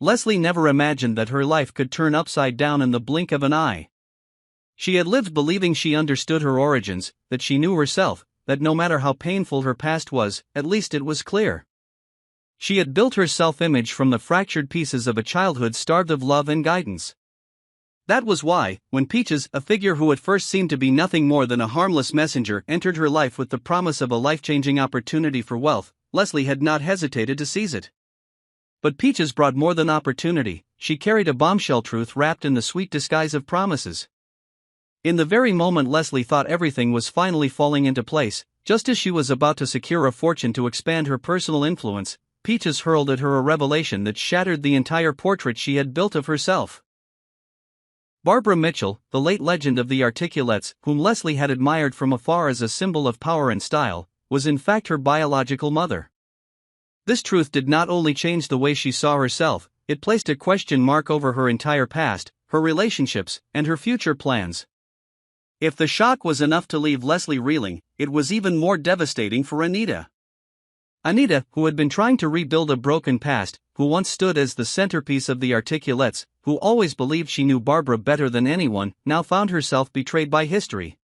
Leslie never imagined that her life could turn upside down in the blink of an eye. She had lived believing she understood her origins, that she knew herself, that no matter how painful her past was, at least it was clear. She had built her self-image from the fractured pieces of a childhood starved of love and guidance. That was why, when Peaches, a figure who at first seemed to be nothing more than a harmless messenger, entered her life with the promise of a life-changing opportunity for wealth, Leslie had not hesitated to seize it. But Peaches brought more than opportunity. She carried a bombshell truth wrapped in the sweet disguise of promises. In the very moment Leslie thought everything was finally falling into place, just as she was about to secure a fortune to expand her personal influence, Peaches hurled at her a revelation that shattered the entire portrait she had built of herself. Barbara Mitchell, the late legend of the Articulates, whom Leslie had admired from afar as a symbol of power and style, was in fact her biological mother. This truth did not only change the way she saw herself, it placed a question mark over her entire past, her relationships, and her future plans. If the shock was enough to leave Leslie reeling, it was even more devastating for Anita. Anita, who had been trying to rebuild a broken past, who once stood as the centerpiece of the Articulates, who always believed she knew Barbara better than anyone, now found herself betrayed by history.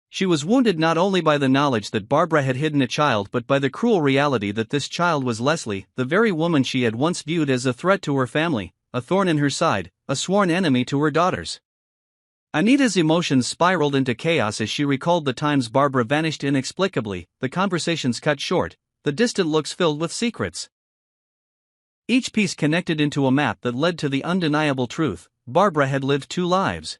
She was wounded not only by the knowledge that Barbara had hidden a child but by the cruel reality that this child was Leslie, the very woman she had once viewed as a threat to her family, a thorn in her side, a sworn enemy to her daughters. Anita's emotions spiraled into chaos as she recalled the times Barbara vanished inexplicably, the conversations cut short, the distant looks filled with secrets. Each piece connected into a map that led to the undeniable truth: Barbara had lived two lives.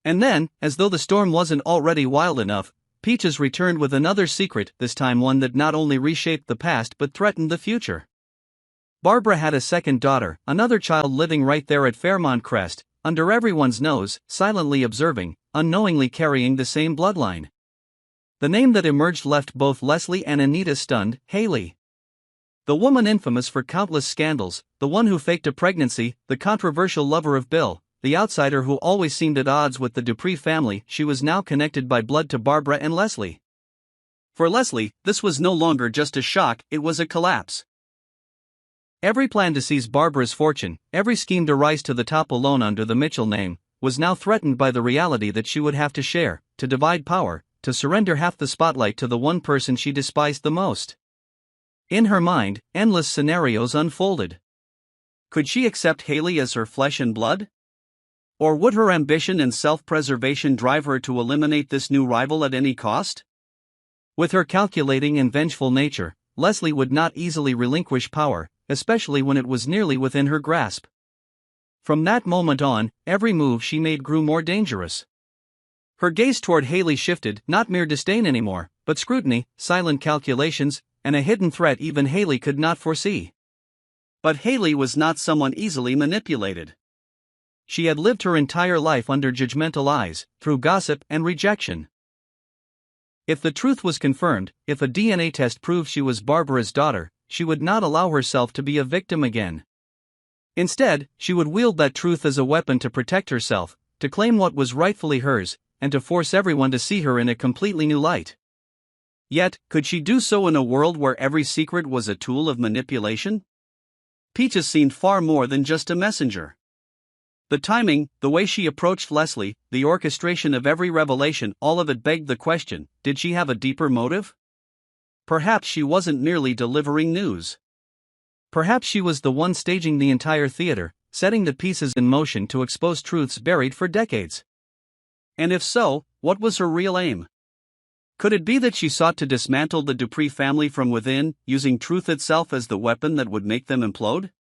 And then, as though the storm wasn't already wild enough, Peaches returned with another secret, this time one that not only reshaped the past but threatened the future. Barbara had a second daughter, another child living right there at Fairmont Crest, under everyone's nose, silently observing, unknowingly carrying the same bloodline. The name that emerged left both Leslie and Anita stunned: Hayley. The woman infamous for countless scandals, the one who faked a pregnancy, the controversial lover of Bill, the outsider who always seemed at odds with the Dupree family, she was now connected by blood to Barbara and Leslie. For Leslie, this was no longer just a shock, it was a collapse. Every plan to seize Barbara's fortune, every scheme to rise to the top alone under the Mitchell name, was now threatened by the reality that she would have to share, to divide power, to surrender half the spotlight to the one person she despised the most. In her mind, endless scenarios unfolded. Could she accept Hayley as her flesh and blood? Or would her ambition and self-preservation drive her to eliminate this new rival at any cost? With her calculating and vengeful nature, Leslie would not easily relinquish power, especially when it was nearly within her grasp. From that moment on, every move she made grew more dangerous. Her gaze toward Hayley shifted, not mere disdain anymore, but scrutiny, silent calculations, and a hidden threat even Hayley could not foresee. But Hayley was not someone easily manipulated. She had lived her entire life under judgmental eyes, through gossip and rejection. If the truth was confirmed, if a DNA test proved she was Barbara's daughter, she would not allow herself to be a victim again. Instead, she would wield that truth as a weapon to protect herself, to claim what was rightfully hers, and to force everyone to see her in a completely new light. Yet, could she do so in a world where every secret was a tool of manipulation? Peaches seemed far more than just a messenger. The timing, the way she approached Leslie, the orchestration of every revelation, all of it begged the question: did she have a deeper motive? Perhaps she wasn't merely delivering news. Perhaps she was the one staging the entire theater, setting the pieces in motion to expose truths buried for decades. And if so, what was her real aim? Could it be that she sought to dismantle the Dupree family from within, using truth itself as the weapon that would make them implode?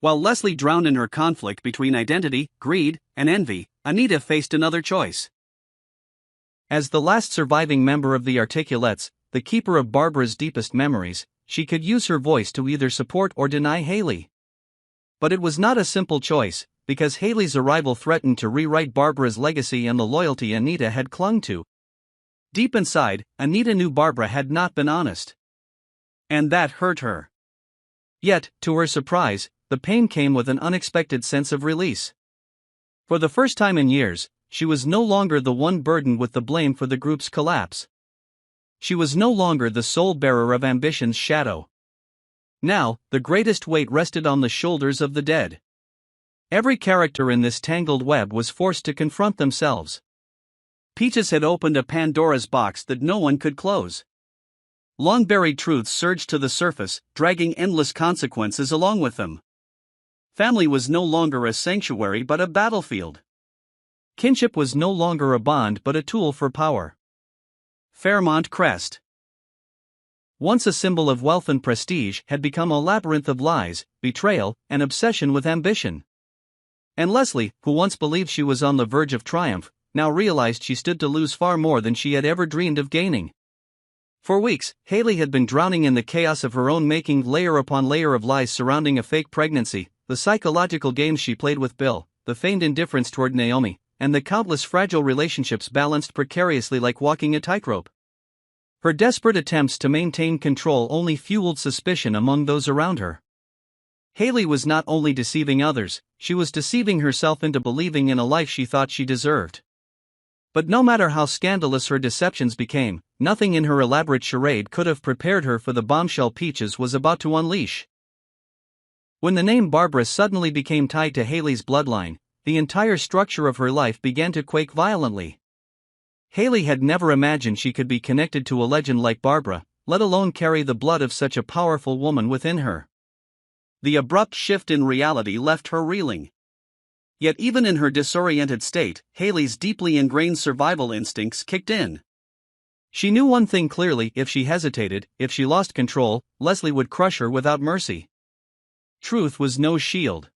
While Leslie drowned in her conflict between identity, greed, and envy, Anita faced another choice. As the last surviving member of the Articulates, the keeper of Barbara's deepest memories, she could use her voice to either support or deny Hayley. But it was not a simple choice, because Hayley's arrival threatened to rewrite Barbara's legacy and the loyalty Anita had clung to. Deep inside, Anita knew Barbara had not been honest. And that hurt her. Yet, to her surprise, the pain came with an unexpected sense of release. For the first time in years, she was no longer the one burdened with the blame for the group's collapse. She was no longer the sole bearer of ambition's shadow. Now, the greatest weight rested on the shoulders of the dead. Every character in this tangled web was forced to confront themselves. Peaches had opened a Pandora's box that no one could close. Long-buried truths surged to the surface, dragging endless consequences along with them. Family was no longer a sanctuary but a battlefield. Kinship was no longer a bond but a tool for power. Fairmont Crest, once a symbol of wealth and prestige, had become a labyrinth of lies, betrayal, and obsession with ambition. And Leslie, who once believed she was on the verge of triumph, now realized she stood to lose far more than she had ever dreamed of gaining. For weeks, Hayley had been drowning in the chaos of her own making, layer upon layer of lies surrounding a fake pregnancy, the psychological games she played with Bill, the feigned indifference toward Naomi, and the countless fragile relationships balanced precariously like walking a tightrope. Her desperate attempts to maintain control only fueled suspicion among those around her. Hayley was not only deceiving others, she was deceiving herself into believing in a life she thought she deserved. But no matter how scandalous her deceptions became, nothing in her elaborate charade could have prepared her for the bombshell Peaches was about to unleash. When the name Barbara suddenly became tied to Hayley's bloodline, the entire structure of her life began to quake violently. Hayley had never imagined she could be connected to a legend like Barbara, let alone carry the blood of such a powerful woman within her. The abrupt shift in reality left her reeling. Yet even in her disoriented state, Hayley's deeply ingrained survival instincts kicked in. She knew one thing clearly: if she hesitated, if she lost control, Leslie would crush her without mercy. Truth was no shield.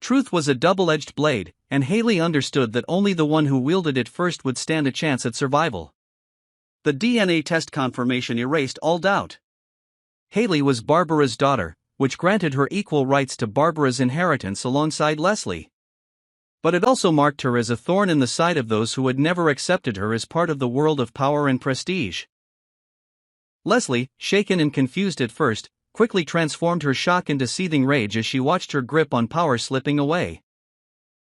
Truth was a double-edged blade, and Hayley understood that only the one who wielded it first would stand a chance at survival. The DNA test confirmation erased all doubt. Hayley was Barbara's daughter, which granted her equal rights to Barbara's inheritance alongside Leslie. But it also marked her as a thorn in the side of those who had never accepted her as part of the world of power and prestige. Leslie, shaken and confused at first, quickly transformed her shock into seething rage as she watched her grip on power slipping away.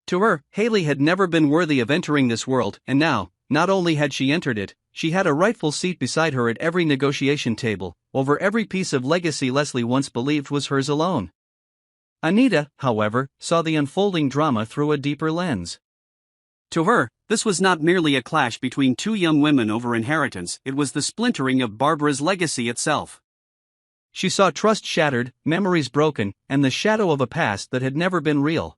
To her, Hayley had never been worthy of entering this world, and now, not only had she entered it, she had a rightful seat beside her at every negotiation table, over every piece of legacy Leslie once believed was hers alone. Anita, however, saw the unfolding drama through a deeper lens. To her, this was not merely a clash between two young women over inheritance, it was the splintering of Barbara's legacy itself. She saw trust shattered, memories broken, and the shadow of a past that had never been real.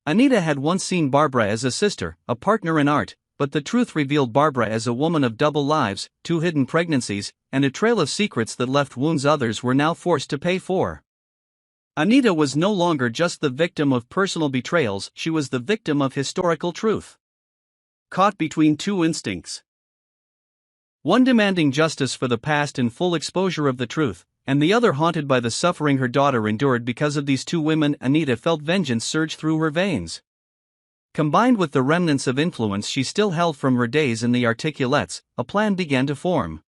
Anita had once seen Barbara as a sister, a partner in art, but the truth revealed Barbara as a woman of double lives, 2 hidden pregnancies, and a trail of secrets that left wounds others were now forced to pay for. Anita was no longer just the victim of personal betrayals, she was the victim of historical truth. Caught between two instincts. One demanding justice for the past and full exposure of the truth, and the other haunted by the suffering her daughter endured because of these two women. Anita felt vengeance surge through her veins. Combined with the remnants of influence she still held from her days in the Articulettes, a plan began to form.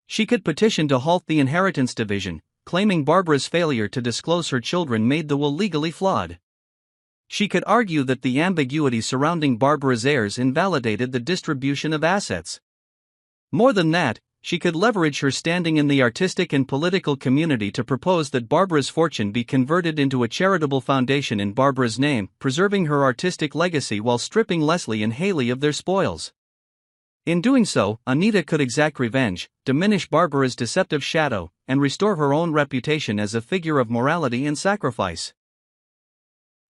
She could petition to halt the inheritance division, claiming Barbara's failure to disclose her children made the will legally flawed. She could argue that the ambiguity surrounding Barbara's heirs invalidated the distribution of assets. More than that, she could leverage her standing in the artistic and political community to propose that Barbara's fortune be converted into a charitable foundation in Barbara's name, preserving her artistic legacy while stripping Leslie and Hayley of their spoils. In doing so, Anita could exact revenge, diminish Barbara's deceptive shadow, and restore her own reputation as a figure of morality and sacrifice.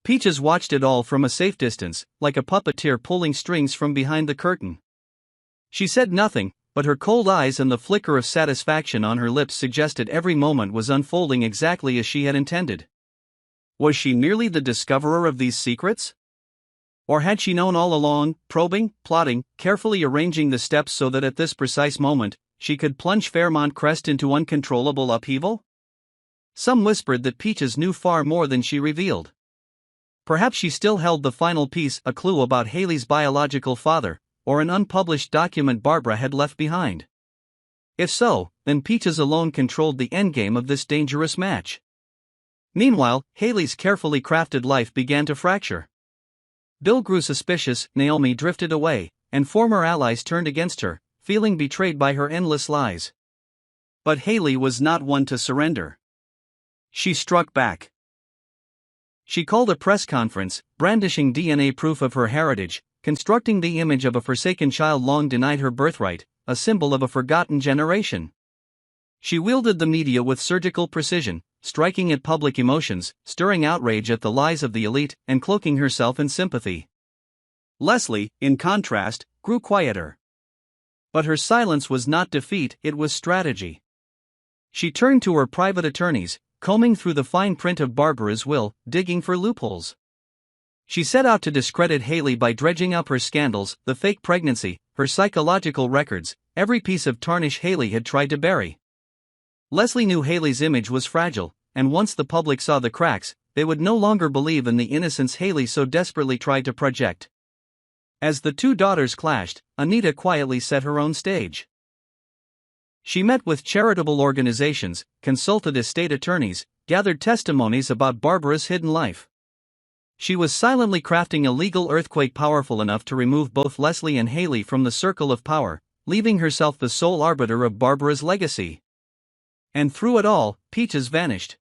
Peaches watched it all from a safe distance, like a puppeteer pulling strings from behind the curtain. She said nothing, but her cold eyes and the flicker of satisfaction on her lips suggested every moment was unfolding exactly as she had intended. Was she merely the discoverer of these secrets? Or had she known all along, probing, plotting, carefully arranging the steps so that at this precise moment, she could plunge Fairmont Crest into uncontrollable upheaval? Some whispered that Peaches knew far more than she revealed. Perhaps she still held the final piece, a clue about Hayley's biological father, or an unpublished document Barbara had left behind. If so, then Peaches alone controlled the endgame of this dangerous match. Meanwhile, Hayley's carefully crafted life began to fracture. Bill grew suspicious, Naomi drifted away, and former allies turned against her, feeling betrayed by her endless lies. But Hayley was not one to surrender. She struck back. She called a press conference, brandishing DNA proof of her heritage, constructing the image of a forsaken child long denied her birthright, a symbol of a forgotten generation. She wielded the media with surgical precision, striking at public emotions, stirring outrage at the lies of the elite, and cloaking herself in sympathy. Leslie, in contrast, grew quieter. But her silence was not defeat, it was strategy. She turned to her private attorneys, combing through the fine print of Barbara's will, digging for loopholes. She set out to discredit Hayley by dredging up her scandals, the fake pregnancy, her psychological records, every piece of tarnish Hayley had tried to bury. Leslie knew Hayley's image was fragile, and once the public saw the cracks, they would no longer believe in the innocence Hayley so desperately tried to project. As the two daughters clashed, Anita quietly set her own stage. She met with charitable organizations, consulted estate attorneys, gathered testimonies about Barbara's hidden life. She was silently crafting a legal earthquake powerful enough to remove both Leslie and Hayley from the circle of power, leaving herself the sole arbiter of Barbara's legacy. And through it all, Peaches vanished.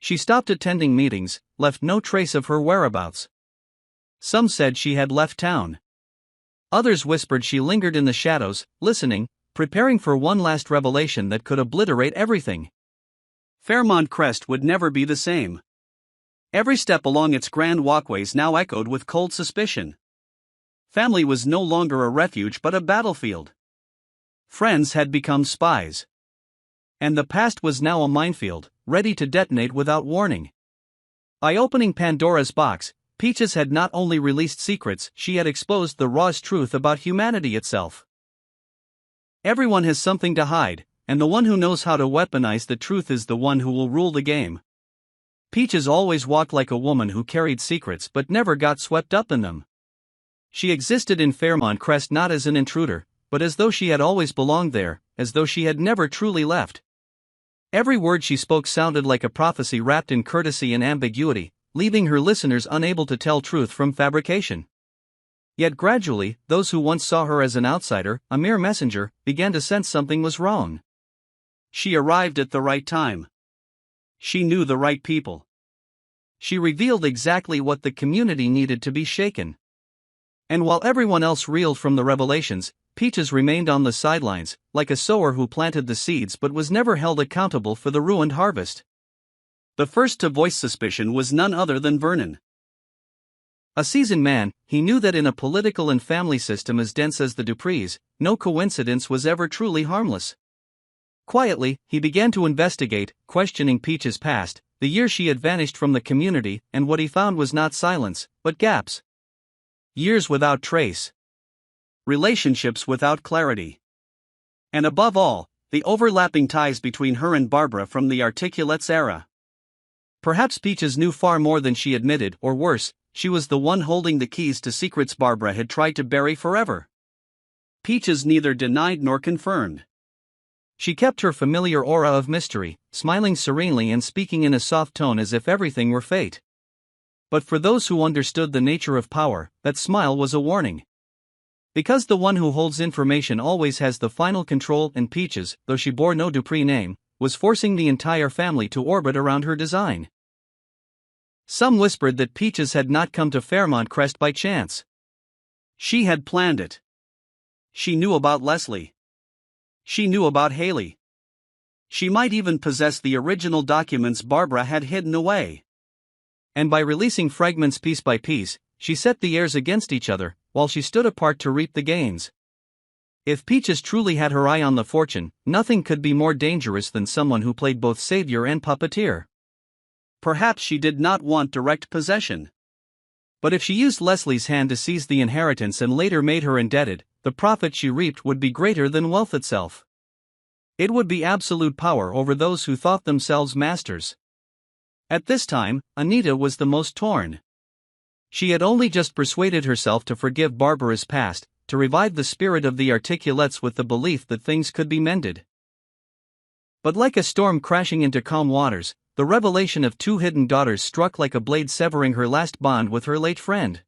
She stopped attending meetings, left no trace of her whereabouts. Some said she had left town. Others whispered she lingered in the shadows, listening, preparing for one last revelation that could obliterate everything. Fairmont Crest would never be the same. Every step along its grand walkways now echoed with cold suspicion. Family was no longer a refuge but a battlefield. Friends had become spies. And the past was now a minefield, ready to detonate without warning. By opening Pandora's box, Peaches had not only released secrets, she had exposed the rawest truth about humanity itself. Everyone has something to hide, and the one who knows how to weaponize the truth is the one who will rule the game. Peaches always walked like a woman who carried secrets but never got swept up in them. She existed in Fairmont Crest not as an intruder, but as though she had always belonged there, as though she had never truly left. Every word she spoke sounded like a prophecy wrapped in courtesy and ambiguity, leaving her listeners unable to tell truth from fabrication. Yet gradually, those who once saw her as an outsider, a mere messenger, began to sense something was wrong. She arrived at the right time. She knew the right people. She revealed exactly what the community needed to be shaken. And while everyone else reeled from the revelations, Peaches remained on the sidelines, like a sower who planted the seeds but was never held accountable for the ruined harvest. The first to voice suspicion was none other than Vernon. A seasoned man, he knew that in a political and family system as dense as the Duprees, no coincidence was ever truly harmless. Quietly, he began to investigate, questioning Peaches' past, the year she had vanished from the community, and what he found was not silence, but gaps. Years without trace. Relationships without clarity. And above all, the overlapping ties between her and Barbara from the Articulates era. Perhaps Peaches knew far more than she admitted, or worse, she was the one holding the keys to secrets Barbara had tried to bury forever. Peaches neither denied nor confirmed. She kept her familiar aura of mystery, smiling serenely and speaking in a soft tone as if everything were fate. But for those who understood the nature of power, that smile was a warning. Because the one who holds information always has the final control, and Peaches, though she bore no Dupree name, was forcing the entire family to orbit around her design. Some whispered that Peaches had not come to Fairmont Crest by chance. She had planned it. She knew about Leslie. She knew about Hayley. She might even possess the original documents Barbara had hidden away. And by releasing fragments piece by piece, she set the heirs against each other, while she stood apart to reap the gains. If Peaches truly had her eye on the fortune, nothing could be more dangerous than someone who played both savior and puppeteer. Perhaps she did not want direct possession. But if she used Leslie's hand to seize the inheritance and later made her indebted, the profit she reaped would be greater than wealth itself. It would be absolute power over those who thought themselves masters. At this time, Anita was the most torn. She had only just persuaded herself to forgive Barbara's past, to revive the spirit of the Articulates with the belief that things could be mended. But like a storm crashing into calm waters, the revelation of two hidden daughters struck like a blade, severing her last bond with her late friend.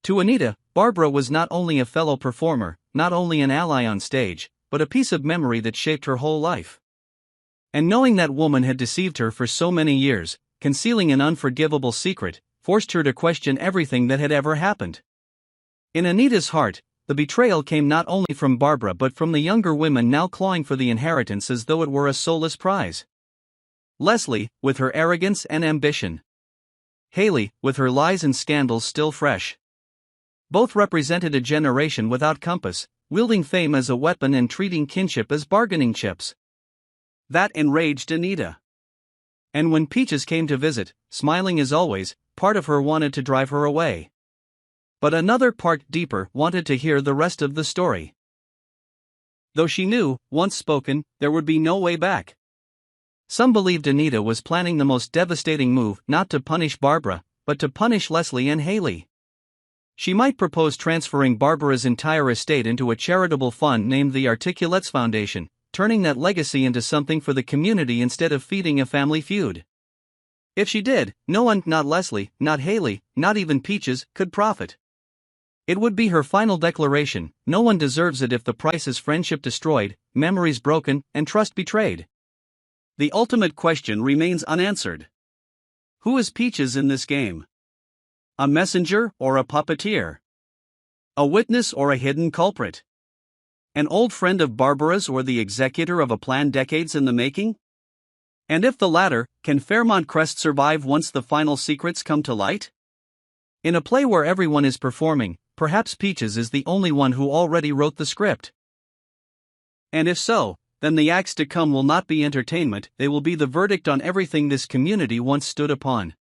To Anita, Barbara was not only a fellow performer, not only an ally on stage, but a piece of memory that shaped her whole life. And knowing that woman had deceived her for so many years, concealing an unforgivable secret, forced her to question everything that had ever happened. In Anita's heart, the betrayal came not only from Barbara but from the younger women now clawing for the inheritance as though it were a soulless prize. Leslie, with her arrogance and ambition. Hayley, with her lies and scandals still fresh. Both represented a generation without compass, wielding fame as a weapon and treating kinship as bargaining chips. That enraged Anita. And when Peaches came to visit, smiling as always, part of her wanted to drive her away. But another part deeper wanted to hear the rest of the story. Though she knew, once spoken, there would be no way back. Some believed Anita was planning the most devastating move, not to punish Barbara, but to punish Leslie and Hayley. She might propose transferring Barbara's entire estate into a charitable fund named the Articulates Foundation, turning that legacy into something for the community instead of feeding a family feud. If she did, no one, not Leslie, not Hayley, not even Peaches, could profit. It would be her final declaration: no one deserves it if the price is friendship destroyed, memories broken, and trust betrayed. The ultimate question remains unanswered. Who is Peaches in this game? A messenger or a puppeteer? A witness or a hidden culprit? An old friend of Barbara's or the executor of a plan decades in the making? And if the latter, can Fairmont Crest survive once the final secrets come to light? In a play where everyone is performing, perhaps Peaches is the only one who already wrote the script. And if so, then the acts to come will not be entertainment, they will be the verdict on everything this community once stood upon.